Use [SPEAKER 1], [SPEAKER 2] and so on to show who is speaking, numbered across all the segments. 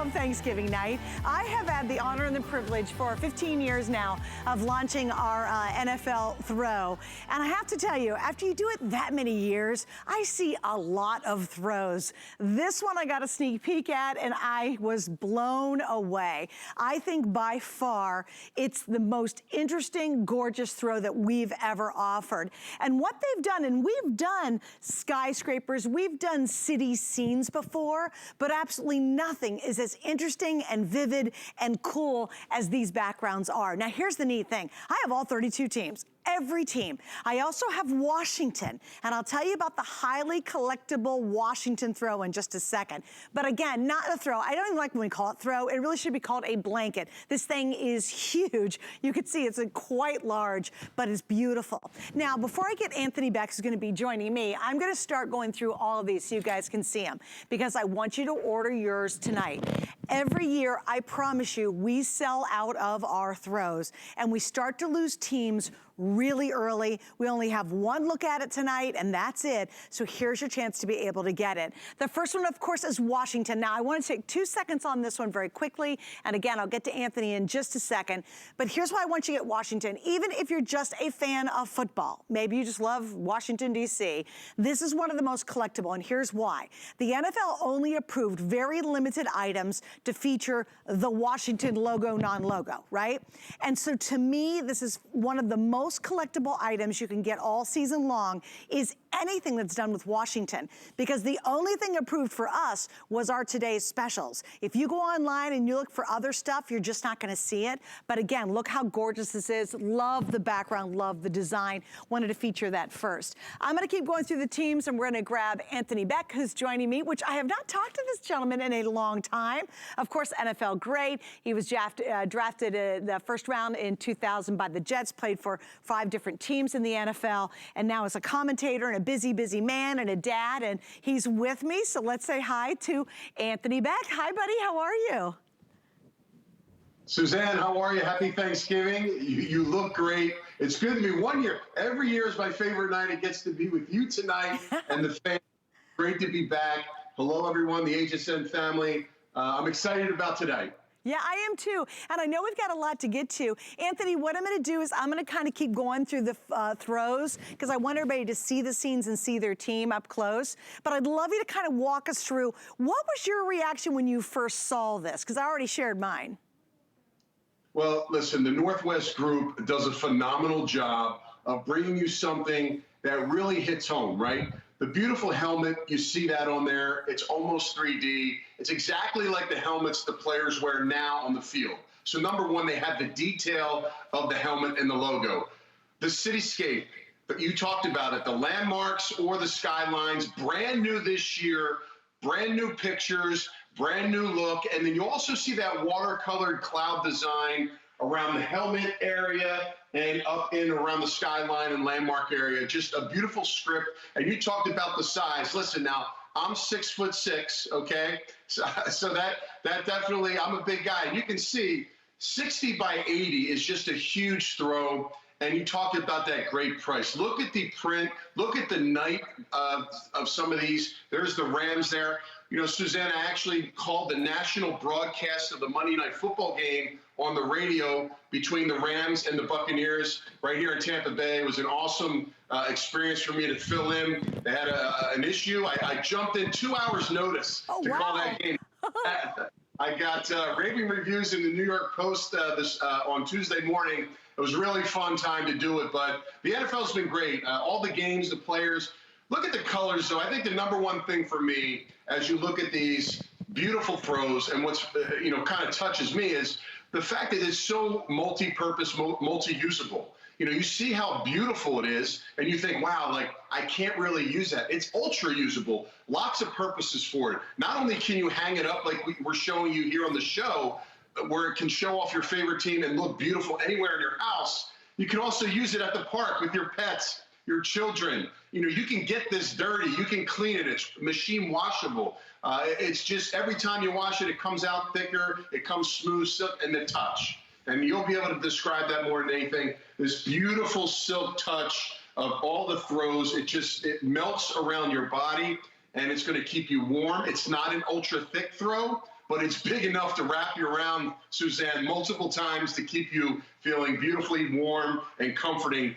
[SPEAKER 1] love Thanksgiving night. I have had the honor and the privilege for 15 years now of launching our NFL throw. And I have to tell you, after you do it that many years, I see a lot of throws. This one I got a sneak peek at and I was blown away. I think by far it's the most interesting, gorgeous throw that we've ever offered. And what they've done, and we've done skyscrapers, we've done city scenes before, but absolutely nothing is as interesting and vivid and cool as these backgrounds are. Now here's the neat thing. I have all 32 teams. Every team. I also have Washington, and I'll tell you about the highly collectible Washington throw in just a second. But again, not a throw. I don't even like when we call it throw. It really should be called a blanket. This thing is huge. You can see it's quite large, but it's beautiful. Now, before I get Anthony back, who's gonna be joining me, I'm gonna start going through all of these so you guys can see them, because I want you to order yours tonight. Every year, I promise you, we sell out of our throws, and we start to lose teams really early. We only have one look at it tonight, and that's it. So here's your chance to be able to get it. The first one, of course, is Washington. Now, I want to take 2 seconds on this one very quickly. And again, I'll get to Anthony in just a second. But here's why I want you to get Washington. Even if you're just a fan of football, maybe you just love Washington, D.C., this is one of the most collectible, and here's why. The NFL only approved very limited items to feature the Washington logo, non-logo, right? And so to me, this is one of the most collectible items you can get all season long is anything that's done with Washington, because the only thing approved for us was our today's specials. If you go online and you look for other stuff, you're just not gonna see it. But again, look how gorgeous this is. Love the background, love the design. Wanted to feature that first. I'm gonna keep going through the teams, and we're gonna grab Anthony Beck, who's joining me, which I have not talked to this gentleman in a long time. Of course, NFL great. He was drafted the first round in 2000 by the Jets, played for 5 different teams in the NFL, and now is a commentator and a busy, busy man and a dad, and he's with me. So let's say hi to Anthony Beck. Hi, buddy, how are you?
[SPEAKER 2] Suzanne, how are you? Happy Thanksgiving. You look great. It's good to be 1 year. Every year is my favorite night. It gets to be with you tonight and the family. Great to be back. Hello, everyone, the HSN family. I'm excited about today.
[SPEAKER 1] Yeah, I am too. And I know we've got a lot to get to. Anthony, what I'm gonna do is I'm gonna kind of keep going through the throws, because I want everybody to see the scenes and see their team up close. But I'd love you to kind of walk us through, what was your reaction when you first saw this? Because I already shared mine.
[SPEAKER 2] Well, listen, the Northwest Group does a phenomenal job of bringing you something that really hits home, right? The beautiful helmet, you see that on there. It's almost 3D. It's exactly like the helmets the players wear now on the field. So number one, they have the detail of the helmet and the logo. The cityscape, but you talked about it, the landmarks or the skylines, brand new this year, brand new pictures, brand new look. And then you also see that watercolored cloud design around the helmet area and up in around the skyline and landmark area. Just a beautiful script. And you talked about the size. Listen, now I'm 6'6", okay? So that definitely, I'm a big guy. And you can see 60 by 80 is just a huge throw. And you talked about that great price. Look at the print. Look at the night of some of these. There's the Rams there. You know, Suzanne, I actually called the national broadcast of the Monday Night Football game on the radio between the Rams and the Buccaneers right here in Tampa Bay. It was an awesome experience for me to fill in. They had an issue. I jumped in 2 hours notice to call that game. I got raving reviews in the New York Post on Tuesday morning. It was a really fun time to do it, but the NFL's been great. All the games, the players. Look at the colors, though. I think the number one thing for me, as you look at these beautiful throws, and what's kind of touches me is the fact that it's so multi-purpose, multi-usable. You know, you see how beautiful it is, and you think, wow, like, I can't really use that. It's ultra usable. Lots of purposes for it. Not only can you hang it up like we're showing you here on the show, where it can show off your favorite team and look beautiful anywhere in your house, you can also use it at the park with your pets, your children. You know, you can get this dirty, you can clean it, it's machine washable. It's just every time you wash it, it comes out thicker, it comes smooth, and the touch. And you'll be able to describe that more than anything. This beautiful silk touch of all the throws, it melts around your body, and it's gonna keep you warm. It's not an ultra thick throw, but it's big enough to wrap you around, Suzanne, multiple times to keep you feeling beautifully warm and comforting,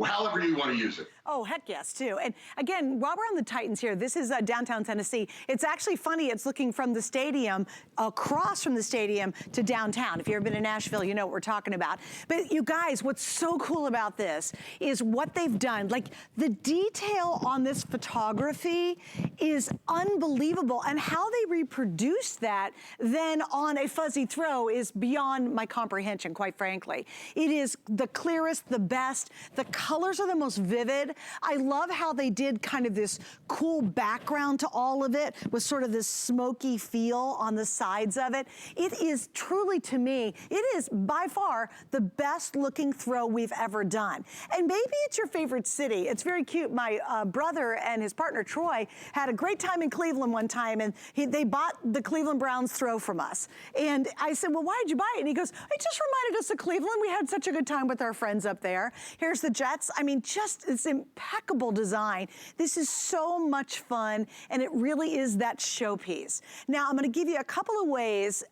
[SPEAKER 2] however you want to use it.
[SPEAKER 1] Oh, heck yes, too. And again, while we're on the Titans here, this is downtown Tennessee. It's actually funny. It's looking from the stadium, across from the stadium to downtown. If you've ever been to Nashville, you know what we're talking about. But you guys, what's so cool about this is what they've done. Like, the detail on this photography is unbelievable. And how they reproduce that then on a fuzzy throw is beyond my comprehension, quite frankly. It is the clearest, the best. The colors are the most vivid. I love how they did kind of this cool background to all of it with sort of this smoky feel on the sides of it. It is truly, to me, it is by far the best looking throw we've ever done. And maybe it's your favorite city. It's very cute. My brother and his partner Troy had a great time in Cleveland one time, and they bought the Cleveland Browns throw from us. And I said, well, why did you buy it? And he goes, it just reminded us of Cleveland. We had such a good time with our friends up there. Here's the Jets. I mean, just it's impeccable design. This is so much fun, and it really is that showpiece. Now, I'm going to give you a couple of ways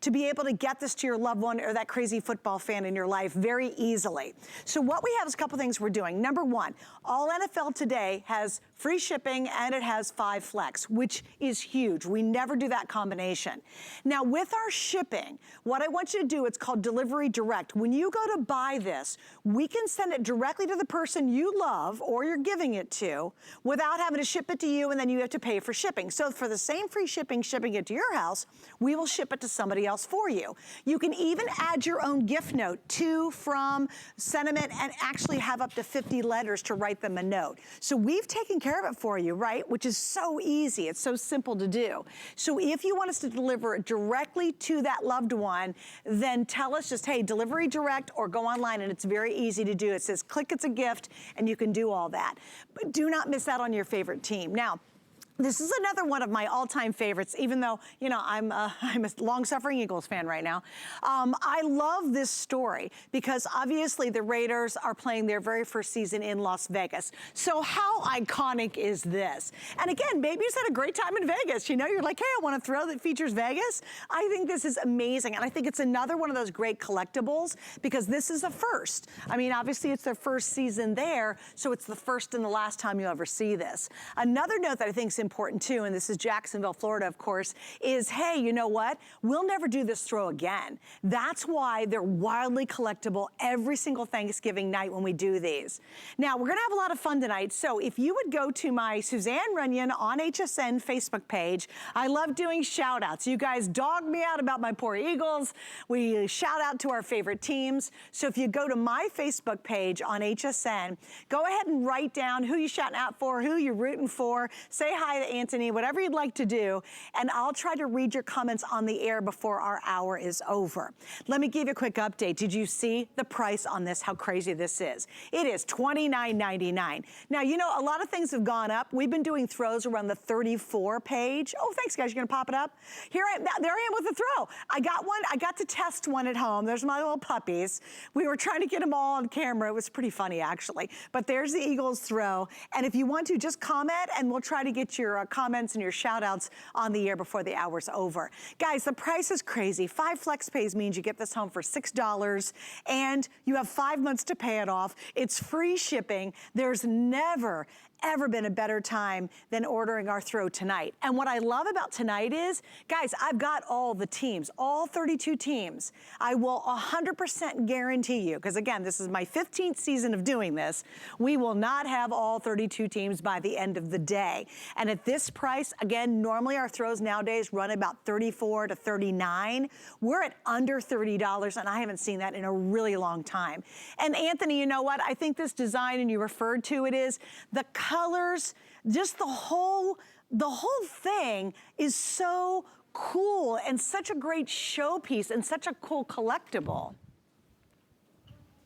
[SPEAKER 1] to be able to get this to your loved one or that crazy football fan in your life very easily. So what we have is a couple things we're doing. Number one, all NFL Today has free shipping, and it has 5 flex, which is huge. We never do that combination. Now, with our shipping, what I want you to do, it's called Delivery Direct. When you go to buy this, we can send it directly to the person you love or you're giving it to without having to ship it to you, and then you have to pay for shipping. So for the same free shipping, shipping it to your house, we will ship it to somebody else for you. You can even add your own gift note, to, from, sentiment, and actually have up to 50 letters to write them a note. So we've taken care of it for you, right? Which is so easy. It's so simple to do. So if you want us to deliver it directly to that loved one, then tell us just, hey, Delivery Direct, or go online, and it's very easy to do. It says click it's a gift, and you can do all that. But do not miss out on your favorite team. Now, this is another one of my all-time favorites, even though, you know, I'm a long-suffering Eagles fan right now. I love this story because obviously the Raiders are playing their very first season in Las Vegas. So how iconic is this? And again, maybe you had a great time in Vegas. You know, you're like, hey, I want a throw that features Vegas. I think this is amazing. And I think it's another one of those great collectibles because this is a first. I mean, obviously it's their first season there, so it's the first and the last time you'll ever see this. Another note that I think is important too, and this is Jacksonville, Florida, of course, is, hey, you know what? We'll never do this throw again. That's why they're wildly collectible every single Thanksgiving night when we do these. Now, we're gonna have a lot of fun tonight, so if you would go to my Suzanne Runyon on HSN Facebook page, I love doing shout outs. You guys dog me out about my poor Eagles. We shout out to our favorite teams. So if you go to my Facebook page on HSN, go ahead and write down who you're shouting out for, who you're rooting for, say hi to Anthony, whatever you'd like to do, and I'll try to read your comments on the air before our hour is over. Let me give you a quick update. Did you see the price on this, how crazy this is? It is $29.99. Now, you know, a lot of things have gone up. We've been doing throws around the 34 page. Oh, thanks, guys. You're gonna pop it up? There I am with the throw. I got one. I got to test one at home. There's my little puppies. We were trying to get them all on camera. It was pretty funny, actually. But there's the Eagles throw. And if you want to, just comment, and we'll try to get your comments and your shout outs on the air before the hour's over. Guys, the price is crazy. 5 flex pays means you get this home for $6 and you have 5 months to pay it off. It's free shipping. There's never, ever been a better time than ordering our throw tonight. And what I love about tonight is, guys, I've got all the teams, all 32 teams. I will 100% guarantee you, because again, this is my 15th season of doing this, we will not have all 32 teams by the end of the day. And at this price, again, normally our throws nowadays run about 34 to 39. We're at under $30, and I haven't seen that in a really long time. And Anthony, you know what? I think this design, and you referred to it, is the colors, just the whole thing is so cool and such a great showpiece and such a cool collectible.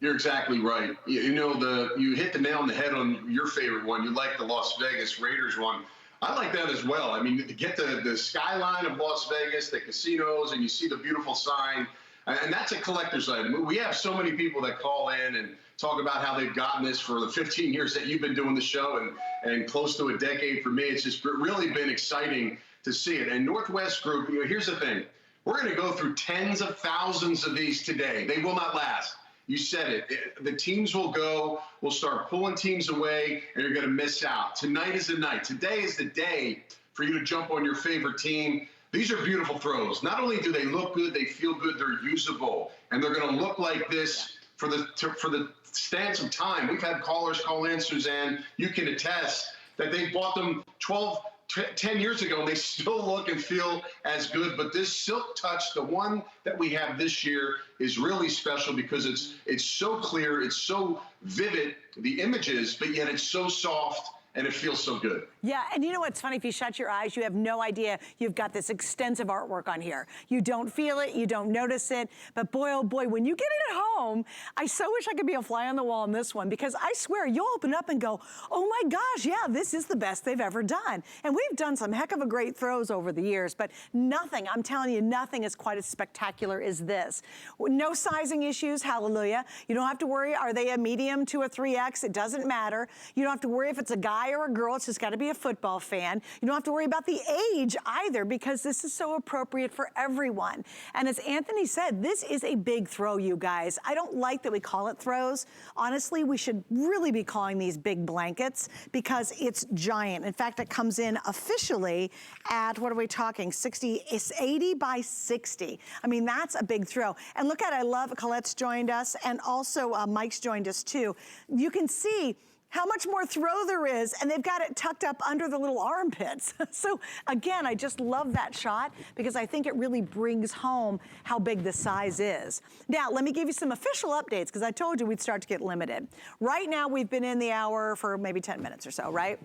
[SPEAKER 2] You're exactly right. You know, you hit the nail on the head on your favorite one. You like the Las Vegas Raiders one. I like that as well. I mean, to get the skyline of Las Vegas, the casinos, and you see the beautiful sign, and that's a collector's item. We have so many people that call in and talk about how they've gotten this for the 15 years that you've been doing the show, and close to a decade for me. It's just really been exciting to see it. And Northwest Group, here's the thing. We're going to go through tens of thousands of these today. They will not last. You said it. The teams will go. We'll start pulling teams away, and you're going to miss out. Tonight is the night. Today is the day for you to jump on your favorite team. These are beautiful throws. Not only do they look good, they feel good, they're usable. And they're going to look like this for the stance of time. We've had callers call in, Suzanne. You can attest that they bought them 10 years ago, and they still look and feel as good. But this Silk Touch, the one that we have this year, is really special because it's so clear, it's so vivid, the images, but yet it's so soft and it feels so good.
[SPEAKER 1] Yeah, and you know what's funny? If you shut your eyes, you have no idea you've got this extensive artwork on here. You don't feel it, you don't notice it, but boy, oh boy, when you get it at home, I so wish I could be a fly on the wall on this one, because I swear you'll open up and go, oh my gosh, yeah, this is the best they've ever done. And we've done some heck of a great throws over the years, but nothing, I'm telling you, nothing is quite as spectacular as this. No sizing issues, hallelujah. You don't have to worry, are they a medium to a 3X? It doesn't matter. You don't have to worry if it's a guy or a girl, it's just gotta be a football fan. You don't have to worry about the age either, because this is so appropriate for everyone. And as Anthony said, this is a big throw, you guys. I don't like that we call it throws. Honestly, we should really be calling these big blankets because it's giant. In fact, it comes in officially at, what are we talking, 60, it's 80 by 60. I mean, that's a big throw. And look at, I love Colette's joined us, and also Mike's joined us too. You can see how much more throw there is, and they've got it tucked up under the little armpits. So again, I just love that shot because I think it really brings home how big the size is. Now, let me give you some official updates because I told you we'd start to get limited. Right now, we've been in the hour for maybe 10 minutes or so, right?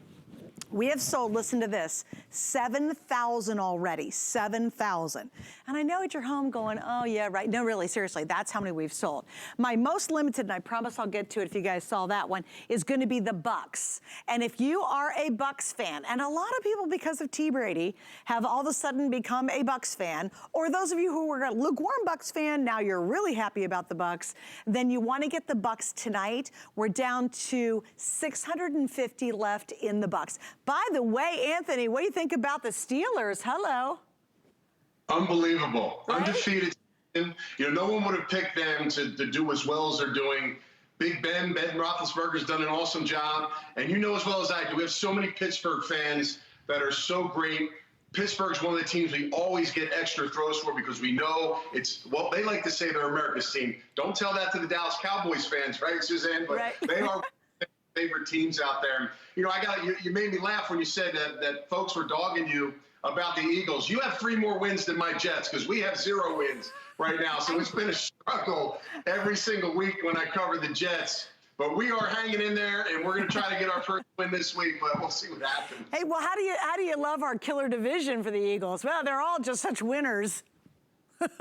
[SPEAKER 1] We have sold, listen to this, 7,000 already, 7,000. And I know at your home going, oh yeah, right. No, really, seriously, that's how many we've sold. My most limited, and I promise I'll get to it if you guys saw that one, is gonna be the Bucks. And if you are a Bucks fan, and a lot of people because of T. Brady have all of a sudden become a Bucks fan, or those of you who were a lukewarm Bucks fan, now you're really happy about the Bucks, then you wanna get the Bucks tonight. We're down to 650 left in the Bucks. By the way, Anthony, what do you think about the Steelers? Hello.
[SPEAKER 2] Unbelievable.
[SPEAKER 1] Right?
[SPEAKER 2] Undefeated. No one would have picked them to do as well as they're doing. Big Ben Roethlisberger's done an awesome job. And you know as well as I do, we have so many Pittsburgh fans that are so great. Pittsburgh's one of the teams we always get extra throws for because we know it's, well, they like to say they're America's team. Don't tell that to the Dallas Cowboys fans, right, Suzanne? But right. They are favorite teams out there. You made me laugh when you said that folks were dogging you about the Eagles. You have 3 more wins than my Jets because we have 0 wins right now. So it's been a struggle every single week when I cover the Jets. But we are hanging in there, and we're going to try to get our first win this week, but we'll see what happens.
[SPEAKER 1] Hey, well, how do you love our killer division for the Eagles? Well, they're all just such winners.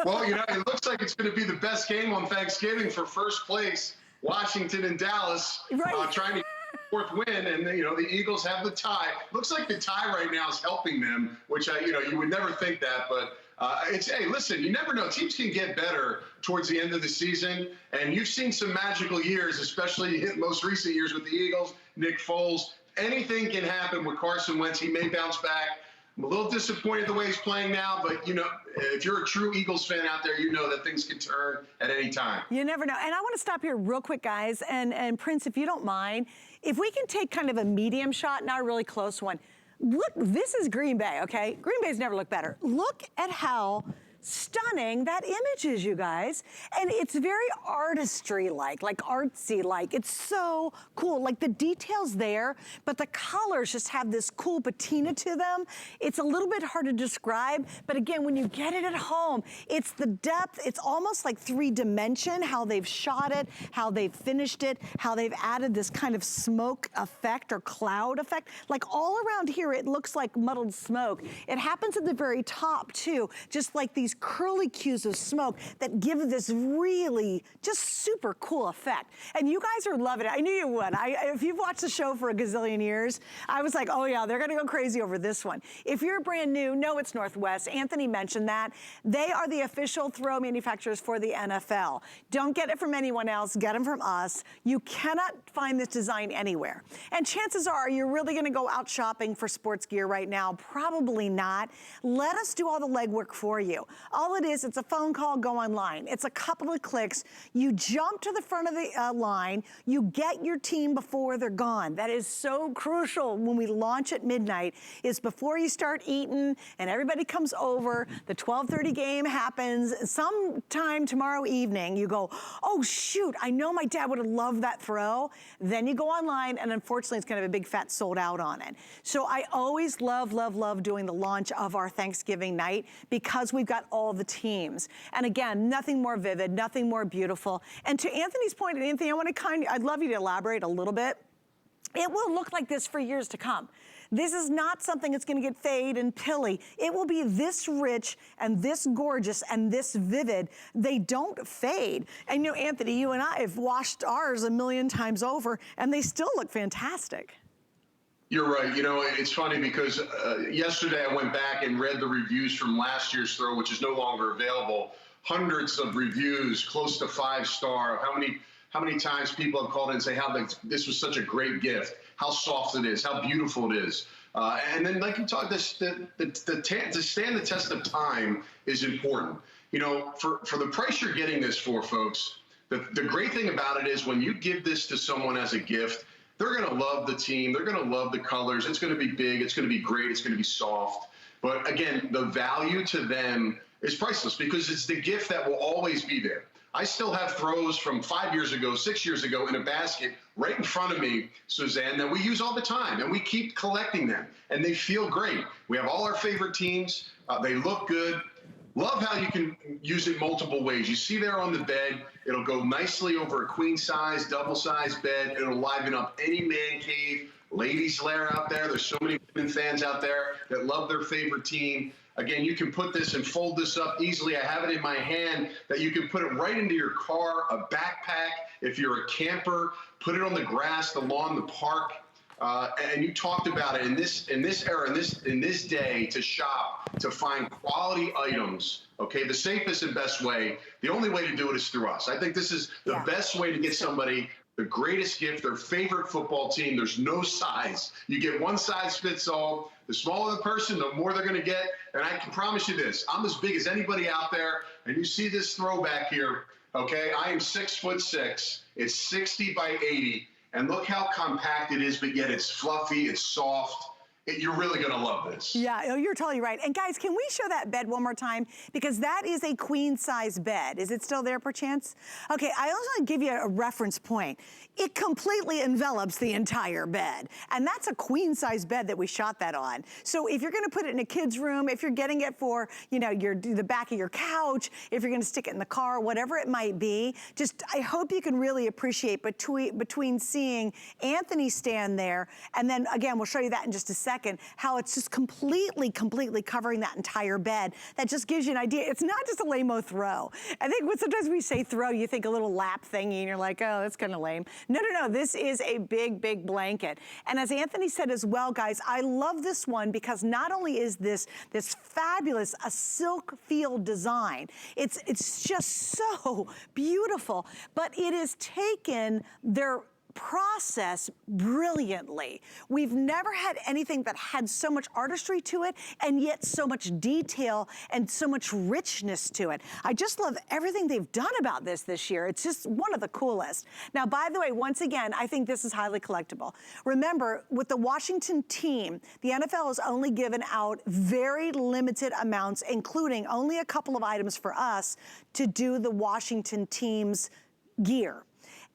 [SPEAKER 2] Well, it looks like it's going to be the best game on Thanksgiving for first place. Washington and Dallas trying to get the 4th win, and the Eagles have the tie. Looks like the tie right now is helping them, which you would never think that, but hey, listen, you never know. Teams can get better towards the end of the season, and you've seen some magical years, especially in most recent years with the Eagles, Nick Foles. Anything can happen with Carson Wentz. He may bounce back. I'm a little disappointed the way he's playing now, but, if you're a true Eagles fan out there, you know that things can turn at any time.
[SPEAKER 1] You never know. And I want to stop here real quick, guys. And Prince, if you don't mind, if we can take kind of a medium shot, not a really close one. Look, this is Green Bay, okay? Green Bay's never looked better. Look at how stunning that image is, you guys. And it's very artistry-like, like artsy-like. It's so cool. Like the details there, but the colors just have this cool patina to them. It's a little bit hard to describe, but again, when you get it at home, it's the depth. It's almost like 3-dimension, how they've shot it, how they've finished it, how they've added this kind of smoke effect or cloud effect. Like all around here, it looks like muddled smoke. It happens at the very top too, just like these curly cues of smoke that give this really just super cool effect. And you guys are loving it. I knew you would. If you've watched the show for a gazillion years, I was like, oh yeah, they're gonna go crazy over this one. If you're brand new, no, it's Northwest. Anthony mentioned that. They are the official throw manufacturers for the NFL. Don't get it from anyone else, get them from us. You cannot find this design anywhere. And chances are you're really gonna go out shopping for sports gear right now. Probably not. Let us do all the legwork for you. All it is, it's a phone call, go online. It's a couple of clicks. You jump to the front of the line. You get your team before they're gone. That is so crucial when we launch at midnight, is before you start eating and everybody comes over, the 12:30 game happens, sometime tomorrow evening, you go, oh shoot, I know my dad would have loved that throw. Then you go online and unfortunately it's gonna have a big fat sold out on it. So I always love, love, love doing the launch of our Thanksgiving night because we've got all the teams. And again, nothing more vivid, nothing more beautiful. And to Anthony's point, and Anthony, I'd love you to elaborate a little bit. It will look like this for years to come. This is not something that's gonna get fade and pilly. It will be this rich and this gorgeous and this vivid. They don't fade. And you know, Anthony, you and I have washed ours a million times over and they still look fantastic.
[SPEAKER 2] You're right. You know, it's funny because yesterday I went back and read the reviews from last year's throw, which is no longer available. Hundreds of reviews, close to 5-star. How many times people have called in and say how this was such a great gift, how soft it is, how beautiful it is. And then, like you talked, to stand the test of time is important. You know, for the price you're getting this for, folks, the great thing about it is when you give this to someone as a gift, they're going to love the team. They're going to love the colors. It's going to be big. It's going to be great. It's going to be soft. But again, the value to them is priceless because it's the gift that will always be there. I still have throws from 5 years ago, 6 years ago in a basket right in front of me, Suzanne, that we use all the time, and we keep collecting them, and they feel great. We have all our favorite teams. They look good. Love how you can use it multiple ways. You see there on the bed, it'll go nicely over a queen size, double size bed. It'll liven up any man cave, ladies' lair out there. There's so many women fans out there that love their favorite team. Again, you can put this and fold this up easily. I have it in my hand that you can put it right into your car, a backpack. If you're a camper, put it on the grass, the lawn, the park. And you talked about it in this era, in this day, to shop, to find quality items. Okay, the safest and best way, the only way to do it is through us. I think this is the best way to get somebody the greatest gift, their favorite football team. There's no size. You get one size fits all. The smaller the person, the more they're going to get. And I can promise you this, I'm as big as anybody out there. And you see this throwback here, okay? I am 6'6". It's 60 by 80. And look how compact it is, but yet it's fluffy, it's soft. You're really gonna love this.
[SPEAKER 1] Yeah, you're totally right. And guys, can we show that bed one more time? Because that is a queen size bed. Is it still there perchance? Okay, I also want to give you a reference point. It completely envelops the entire bed. And that's a queen size bed that we shot that on. So if you're gonna put it in a kid's room, if you're getting it for, you know, the back of your couch, if you're gonna stick it in the car, whatever it might be, just, I hope you can really appreciate between seeing Anthony stand there, and then again, we'll show you that in just a second, how it's just completely covering that entire bed. That just gives you an idea. It's not just a lame-o throw. I think when sometimes we say throw, you think a little lap thingy, and you're like, oh, that's kind of lame. No, no, no, this is a big, big blanket. And as Anthony said as well, guys, I love this one because not only is this fabulous, a silk feel design, it's just so beautiful, but it is taken their process brilliantly. We've never had anything that had so much artistry to it and yet so much detail and so much richness to it. I just love everything they've done about this year. It's just one of the coolest. Now, by the way, once again, I think this is highly collectible. Remember, with the Washington team, the NFL has only given out very limited amounts, including only a couple of items for us to do the Washington team's gear.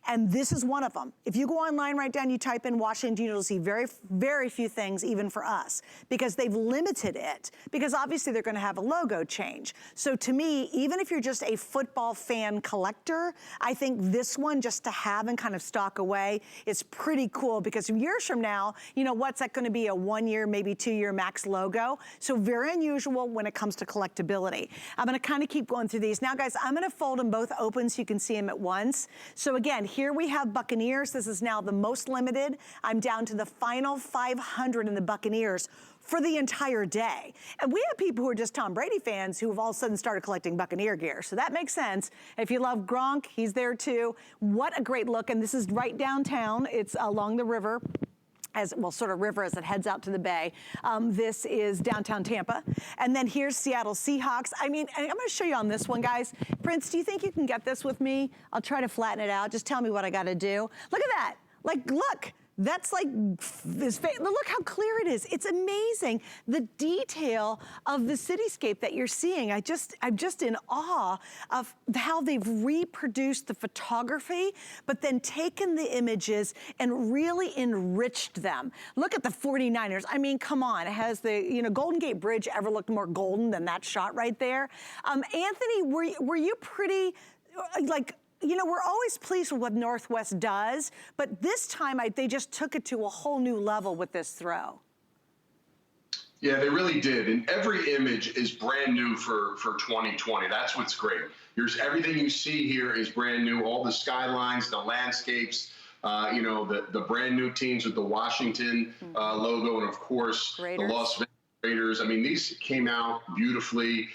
[SPEAKER 1] And this is one of them. If you go online right now and you type in Washington, you'll see very, very few things even for us, because they've limited it, because obviously they're gonna have a logo change. So to me, even if you're just a football fan collector, I think this one just to have and kind of stock away is pretty cool, because years from now, you know, what's that gonna be, a 1 year, maybe 2 year max logo? So very unusual when it comes to collectability. I'm gonna kind of keep going through these. Now guys, I'm gonna fold them both open so you can see them at once. So again, here we have Buccaneers. This is now the most limited. I'm down to the final 500 in the Buccaneers for the entire day. And we have people who are just Tom Brady fans who have all of a sudden started collecting Buccaneer gear. So that makes sense. If you love Gronk, he's there too. What a great look. And this is right downtown. It's along the river. As well, sort of river as it heads out to the bay. This is downtown Tampa. And then here's Seattle Seahawks. I mean, I'm gonna show you on this one, guys. Prince, do you think you can get this with me? I'll try to flatten it out. Just tell me what I gotta do. Look at that. Like, look. That's like, look how clear it is. It's amazing, the detail of the cityscape that you're seeing. I'm just in awe of how they've reproduced the photography, but then taken the images and really enriched them. Look at the 49ers. I mean, come on. It has the, you know, Golden Gate Bridge ever looked more golden than that shot right there? Anthony, were you pretty, like, you know, we're always pleased with what Northwest does, but this time they just took it to a whole new level with this throw.
[SPEAKER 2] Yeah, they really did. And every image is brand new for 2020. That's what's great. Everything you see here is brand new. All the skylines, the landscapes, you know, the brand new teams with the Washington logo, and of course,
[SPEAKER 1] Raiders.
[SPEAKER 2] The Las Vegas Raiders. I mean, these came out beautifully.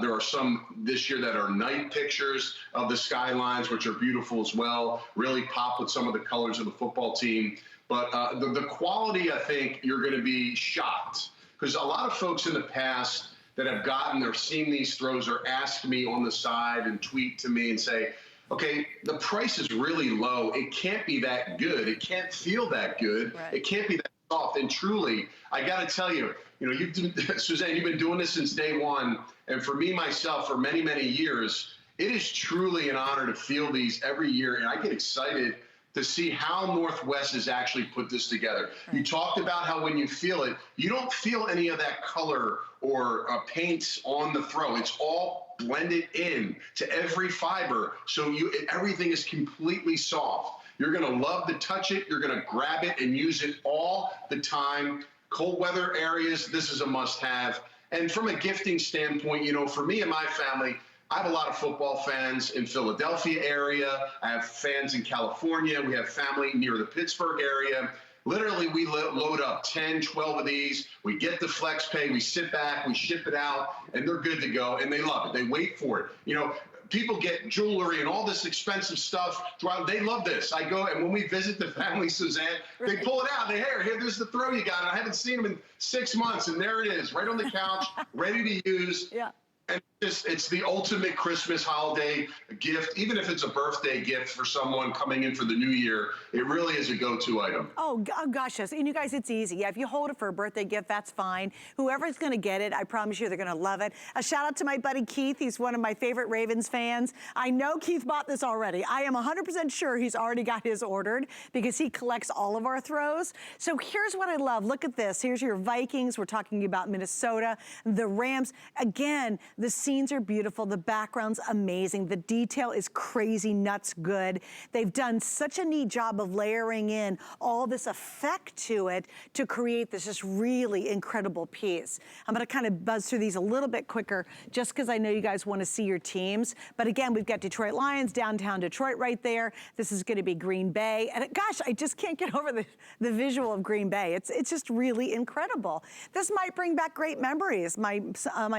[SPEAKER 2] There are some this year that are night pictures of the skylines, which are beautiful as well. Really pop with some of the colors of the football team. But the quality, I think you're going to be shocked, because a lot of folks in the past that have gotten or seen these throws or asked me on the side and tweet to me and say, okay, the price is really low. It can't be that good. It can't feel that good. Right. It can't be that soft. And truly, I got to tell you, you know, Suzanne, you've been doing this since day one. And for me, myself, for many, many years, it is truly an honor to feel these every year. And I get excited to see how Northwest has actually put this together. Right. You talked about how when you feel it, you don't feel any of that color or paints on the throw. It's all blended in to every fiber. So everything is completely soft. You're going to love to touch it. You're going to grab it and use it all the time. Cold weather areas, this is a must-have. And from a gifting standpoint, you know, for me and my family, I have a lot of football fans in Philadelphia area. I have fans in California. We have family near the Pittsburgh area. Literally, we load up 10, 12 of these. We get the flex pay. We sit back. We ship it out, and they're good to go. And they love it. They wait for it. You know, people get jewelry and all this expensive stuff. They love this. I go, and when we visit the family, Suzanne, they pull it out. They, here's the throw you got. And I haven't seen them in 6 months, and there it is, right on the couch, ready to use. Yeah. And it's the ultimate Christmas holiday gift. Even if it's a birthday gift for someone coming in for the new year, it really is a go-to item.
[SPEAKER 1] Oh gosh, yes. And you guys, it's easy. Yeah, if you hold it for a birthday gift, that's fine. Whoever's going to get it, I promise you they're going to love it. A shout out to my buddy Keith. He's one of my favorite Ravens fans. I know Keith bought this already. I am 100% sure he's already got his ordered because he collects all of our throws. So here's what I love. Look at this. Here's your Vikings. We're talking about Minnesota, the Rams. Again, the scenes are beautiful. The background's amazing. The detail is crazy nuts good. They've done such a neat job of layering in all this effect to it to create this just really incredible piece. I'm going to kind of buzz through these a little bit quicker just because I know you guys want to see your teams. But again, we've got Detroit Lions, downtown Detroit right there. This is going to be Green Bay. And gosh, I just can't get over the visual of Green Bay. It's just really incredible. This might bring back great memories. My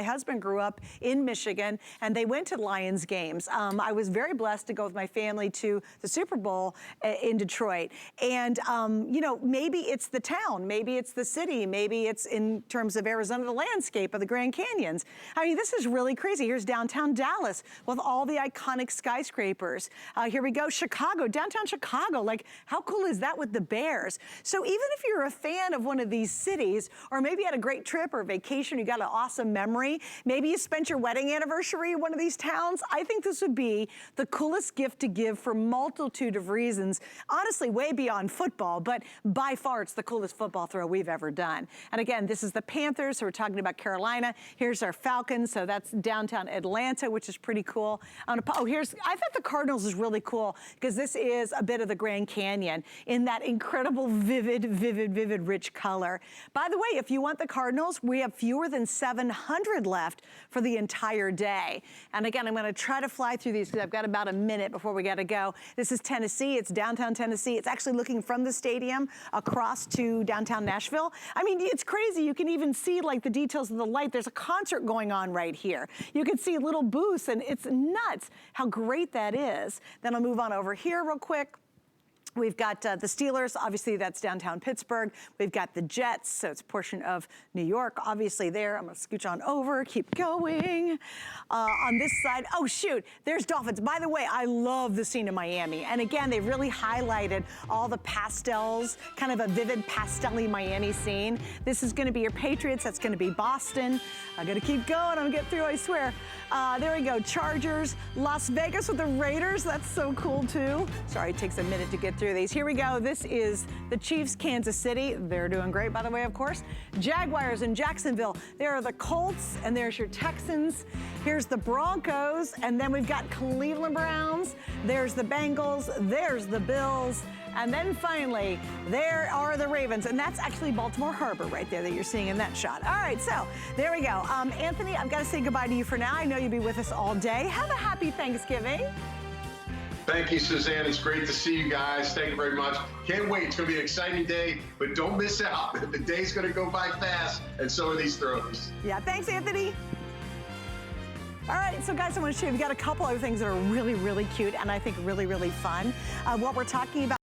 [SPEAKER 1] husband grew up in Michigan, and they went to Lions games. I was very blessed to go with my family to the Super Bowl in Detroit. And, you know, maybe it's the town, maybe it's the city, maybe it's in terms of Arizona, the landscape of the Grand Canyons. I mean, this is really crazy. Here's downtown Dallas with all the iconic skyscrapers. Here we go, Chicago, downtown Chicago. Like, how cool is that with the Bears? So even if you're a fan of one of these cities, or maybe you had a great trip or vacation, you got an awesome memory, maybe you spent spent your wedding anniversary in one of these towns, I think this would be the coolest gift to give for multitude of reasons. Honestly, way beyond football, but by far it's the coolest football throw we've ever done. And again, this is the Panthers, so we're talking about Carolina. Here's our Falcons, so that's downtown Atlanta, which is pretty cool. I thought the Cardinals is really cool because this is a bit of the Grand Canyon in that incredible vivid rich color. By the way, if you want the Cardinals, we have fewer than 700 left for the entire day. And again, I'm gonna try to fly through these because I've got about a minute before we gotta go. This is Tennessee, it's downtown Tennessee. It's actually looking from the stadium across to downtown Nashville. I mean, it's crazy. You can even see like the details of the light. There's a concert going on right here. You can see little booths and it's nuts how great that is. Then I'll move on over here real quick. We've got the Steelers, obviously that's downtown Pittsburgh. We've got the Jets, so it's a portion of New York, obviously there. I'm gonna scooch on over, keep going. On this side, oh shoot, there's Dolphins. By the way, I love the scene in Miami. And again, they've really highlighted all the pastels, kind of a vivid pastel-y Miami scene. This is gonna be your Patriots, that's gonna be Boston. I'm gonna keep going, I'm gonna get through, I swear. There we go, Chargers, Las Vegas with the Raiders, that's so cool too. Sorry, it takes a minute to get through these. Here we go. This is the Chiefs, Kansas City. They're doing great, by the way, of course. Jaguars in Jacksonville. There are the Colts, and there's your Texans. Here's the Broncos, and then we've got Cleveland Browns. There's the Bengals. There's the Bills. And then finally, there are the Ravens, and that's actually Baltimore Harbor right there that you're seeing in that shot. All right, so there we go. Anthony, I've got to say goodbye to you for now. I know you'll be with us all day. Have a happy Thanksgiving.
[SPEAKER 2] Thank you, Suzanne. It's great to see you guys. Thank you very much. Can't wait. It's going to be an exciting day, but don't miss out. The day's going to go by fast, and so are these throws.
[SPEAKER 1] Yeah, thanks, Anthony. All right, so guys, I want to show you, we've got a couple other things that are really cute and I think really fun. What we're talking about